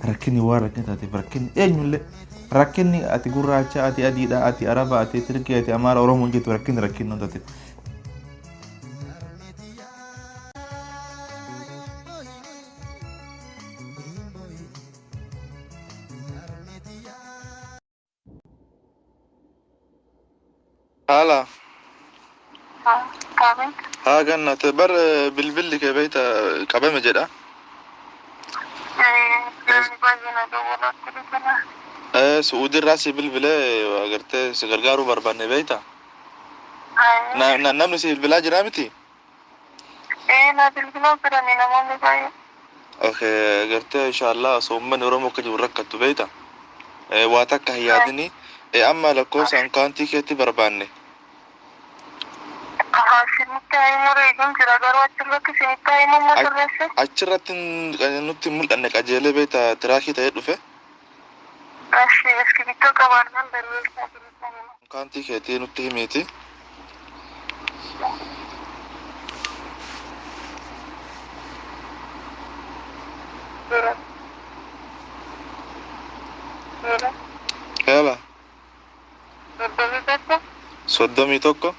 rakkinni waan rakkin taateef rakkinni eenyullee rakkinni ati gurraacha ati adiidha ati araba ati tirkii ati amaara oromoon jettu rakkinni waan taateef. Hala. ها كانت بر بالبل كبيت قبل مجدا سعودي راسي بالبلا وقرت سجرجارو بربان بيتا نعم نسي البلا جرامتي لا بالبلا براني نمام باي اوكي قرت ان شاء الله صوم من ورمو كجو ركعت بيتا واتك هيادني اما لكوس ان كانتي كتي برباني achirratti nutti mul'anne qajeelee beektaa tiraakii ta'ee dhufe. Iskibitoo qabaannaan barreessaa jiru. Kaantii keetii nutti himiiti. Heela. Soddomii tokko.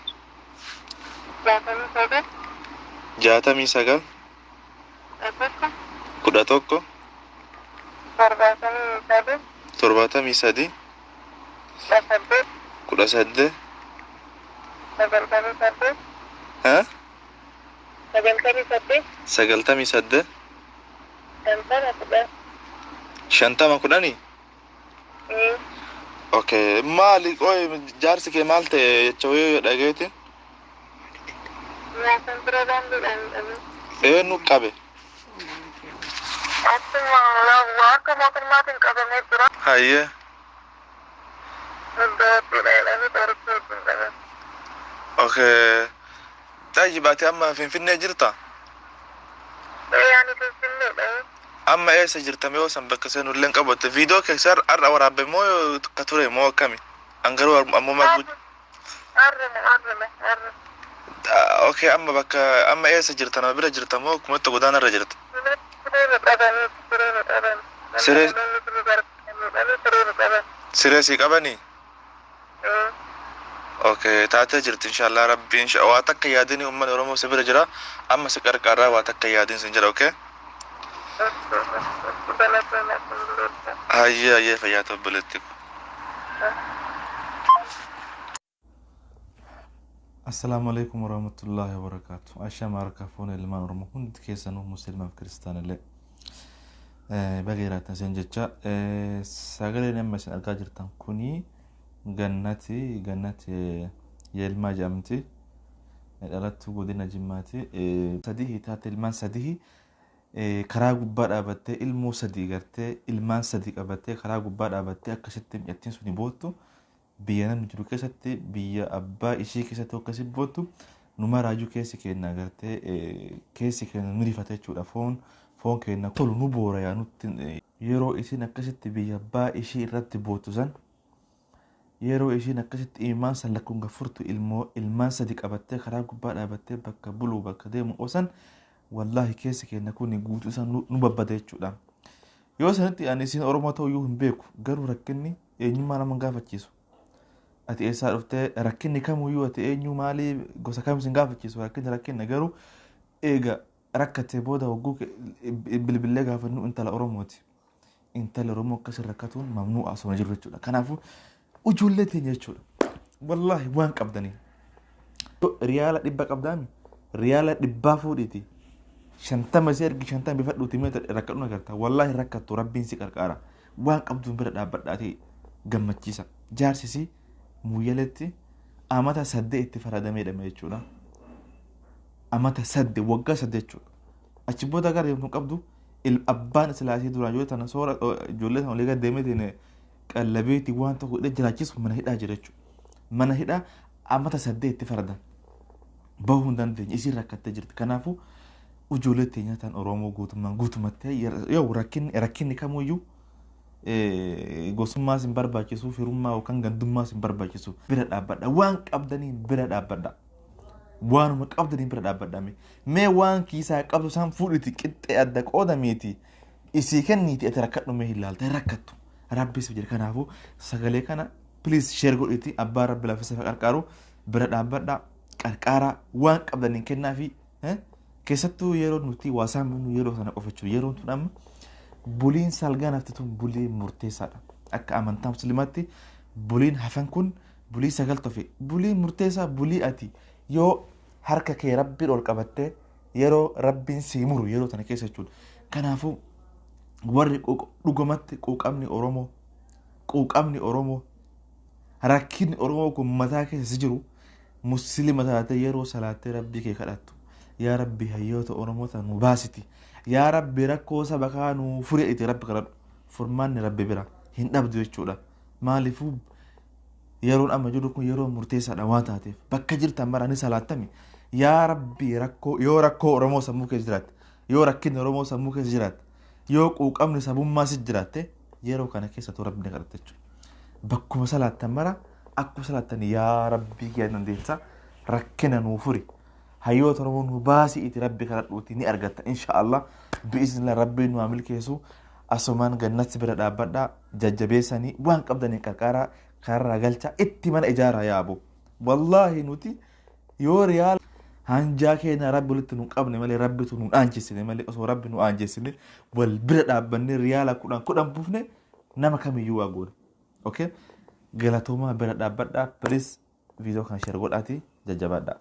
Jaatami sagal kudha tokko torbaatami sadi kudha saddeet sagaltami saddeet shantama kudhanii. Okay maali qoy jaarsi kee maal ta'e jecha wayii dhageetiin. nu qabe hayye okay taajibati amma finfinnee jirta amma eessa jirta mee osan bakka seen ulleen qabatte viidiyoo keessaa arra waraabbe moo ka ture moo akkami angaruu ammoo maal okay amma bakka amma eessa jirta nama bira jirta moo kumatti godaanarra jirta siree qabani okay taatee jirti inshallah rabbi waa takka yaadini umman oromoo si bira jira amma si qarqarraa waa takka yaadin sin jira okay hayye fayyaa tobboletti. السلام عليكم ورحمة الله وبركاته. أشياء معركة المان ورمكون كيسانو مسلم في كريستان اللي بغيرات نسنجتشا ساقلين يمسن القاجر تنكوني جنتي يلما جامتي الالات قودنا جماتي سديه تات المان سديه كرا غبار ابته المو سدي غرتي المان سدي ابته كرا غبار ابته اكشتم يتين سوني بوتو biyya namni jiru keessatti biyya abbaa ishii keessatti akkasii bootu numa raajuu keessi kenna agartee keessi kenna nu rifate jechuudha foon kenna tolu nu boora yaa nutti yeroo isin akkasitti biyya abbaa ishii irratti bootu san yeroo isin akkasitti imaan san lakkuun gafurtu ilmaan sadi qabattee karaa gubbaa dhaabattee bakka buluu bakka deemu osan wallahi keessi kenna kun guutuu san nu babbada jechuudha yoo sanitti ani isin oromoo ta'uu iyyuu hin beeku garuu rakkinni eenyummaa nama gaafachiisu. ati eessa dhuftee rakkinni kamuyyuu ati eenyu maali gosa kam sin gaafachiisu rakkinni garuu eega rakkatee booda hogguu bilbilee gaafannu intala oromooti intala oromoo akkasii rakkatuun mamnuu asuma jiru jechuudha kanaafuu ujuullee teenya jechuudha wallahi waan qabdanii riyaala 100 qabdaami riyaala 100 fuudhiti 50 si ergi 50 bifadhuuti mee rakkadhu agarta wallahi rakkattu rabbiin si qarqaara waan qabduun bira dhaabbadhaati gammachiisa jaarsisi muyyaletti amata sadde itti faradamedhame jechuudha amata sadde waggaa sadde jechuudha achi booda gara yommuu qabdu abbaan silaasii duraan yoo tana soora ijoollee sana olii gad deemeetiin qallabeetii waan tokko hidha jiraachisu mana hidhaa jira jechuudha mana hidhaa amata sadde itti faradan bahuu hin dandeenye isiin rakkattee jirti kanaafuu ijoollee teenya tan oromoo guutumatti yoo rakkinni kamuyyuu gosummaa sin barbaachisu firummaa yookaan gandummaa sin barbaachisu bira dhaabbadha waan qabdanii bira dhaabbadha waanuma qabdanii bira dhaabbadha mee waan kiisaa qabdu san fuudhiti qixxee adda qoodameeti isii kenniiti ati rakkadhu mee hin laalta hin rakkattu rabbi si jira kanaafuu sagalee kana please share godhiti abbaa rabbi lafisa qarqaaru bira dhaabbadha qarqaaraa waan qabdaniin kennaa fi keessattuu yeroo nuti waasaan nu yeroo sana qofachuu yeroo tun amma buliin salgaa nafti tun bulii murteessaadha akka amantaa muslimaatti buliin hafan kun bulii sagal tofe bulii murteessaa bulii ati yoo harka kee rabbiin ol qabattee yeroo rabbiin sii muru yeroo tana keessa jechuudha kanaafuu warri dhugumatti quuqamni Oromoo rakkinni Oromoo kun mataa keessa jiru muslima taatee yeroo salaattee rabbii kee kadhattu yaa rabbi hayyoota Oromoota nu baasiti yaa rabbi rakkoo saba kaa nu furi'iti rabbi kadhadhu furmaanni rabbi bira hin dhabdu jechuudha maaliifuu yeroon amma jiru kun yeroo murteessaadha waan taateef bakka jirtan marani salaattami yaa rabbi yoo rakkoo Oromoo sammuu keessa jiraatte yoo rakkinni Oromoo sammuu keessa jiraatte yoo quuqamni sabummaa si jiraatte yeroo kana keessattuu rabbi ni kadhatta jechuudha bakkuma salaattan mara akkuma salaattan yaa rabbii kee dandeessa rakkina nuu furi hayyoota Oromoo nu baasii iti rabbi kadhadhuuti ni argatta inshaallah bi'iznillah rabbiin nu milkeessu asumaan gannatti bira dhaabbadhaa jajjabeessanii waan qabdaniin qarqaaraa karra galcha itti mana ijaaraa yaabu wallaahi nuti yoo riyaal hanjaa keenya rabbi walitti nu qabne malee rabbitu nu aanjessine malee osoo rabbi nu aanjessine wal bira dhaabbanne riyaala kudhan buufne nama kamiyyuu waa goone okay galatoomaa bira dhaabbadhaa please viidiyoo kana share godhaati jajjabaadhaa